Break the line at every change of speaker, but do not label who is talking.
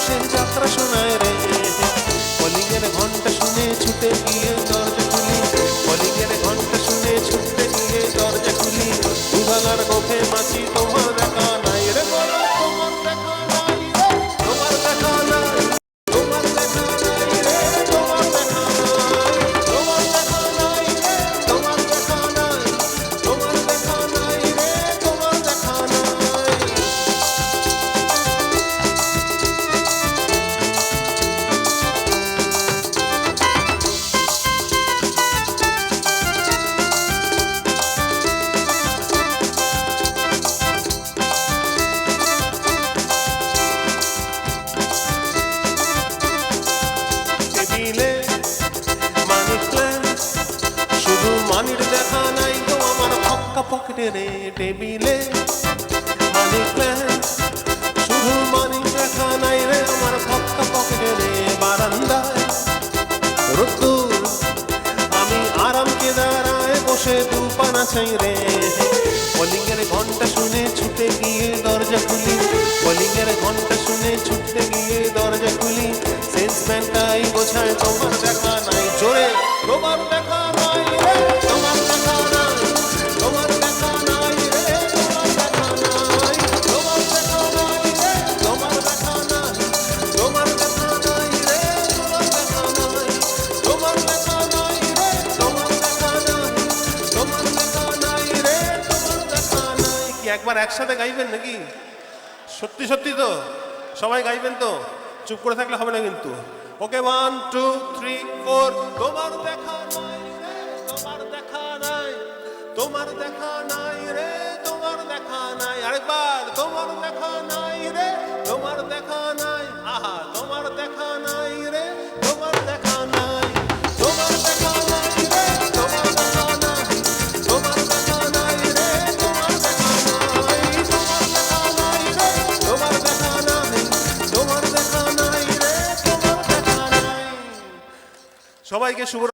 বসে যাত্রা শোনায় রে। কলিংয়ের ঘন্টা শুনে ছুটে গিয়ে দরজা খুলি, কলিংয়ের ঘন্টা শুনে ছুটে গিয়ে দরজা খুলি। দুধালার গোফে মাছি তোমার দেখা নাই রে, বলো তোমার দেখা নাই রে, তোমার দেখা নাই, তোমার দেখা নাই রে, তোমার দেখা নাই, তোমার দেখা নাই রে, তোমার দেখা নাই, তোমার দেখা নাই রে, তোমার দেখা নাই। টেবিলে মানি প্ল্যান্ট, শুধু মানির দেখা নাই গো আমার ফক্কা পকেটে রে। টেবিলে মানি প্ল্যান্ট, শুধু মানির দেখা নাই রে আমার ফক্কা পকেটে রে। বারান্দায় রোদ্দুর, আমি আরামকে দাঁড়ায় বসে দুপানা চাই রে। কলিংয়ের ঘন্টা শুনে ছুটে গিয়ে দরজা খুলি, কলিংয়ের ঘন্টা শুনে ছুটে গিয়ে দরজা খুলি। সেলসম্যানটাই বোঝায় তোমার দেখা নাই, জোরে তোমার দেখা নাই রে, তোমার দেখা নাই, তোমার দেখা নাই রে, তোমার দেখা নাই, তোমার দেখা নাই রে, তোমার দেখা নাই, তোমার দেখা নাই রে, তোমার দেখা নাই, তোমার দেখা নাই রে, তোমার দেখা নাই, তোমার দেখা নাই রে, তোমার দেখা নাই। কি একবার একসাথে গাইবেন নাকি? সত্যি সত্যি তো সবাই গাইবেন তো? চুপ করে থাকলে হবে না কিন্তু। ওকে, 1 2 3 4। তোমার দেখা নাই রে, তোমার দেখা নাই, তোমার দেখা নাই রে, তোমার দেখা নাই। আরেকবার, তোমার দেখা নাই রে, তোমার দেখা নাই, আহা তোমার দেখা নাই রে, তোমার দেখা নাই, তোমার দেখা নাই রে, তোমার দেখা নাই, তোমার দেখা নাই রে, তোমার দেখা নাই, তোমার দেখা নাই রে, তোমার দেখা নাই, তোমার দেখা নাই রে, তোমার দেখা নাই। সবাইকে শুভ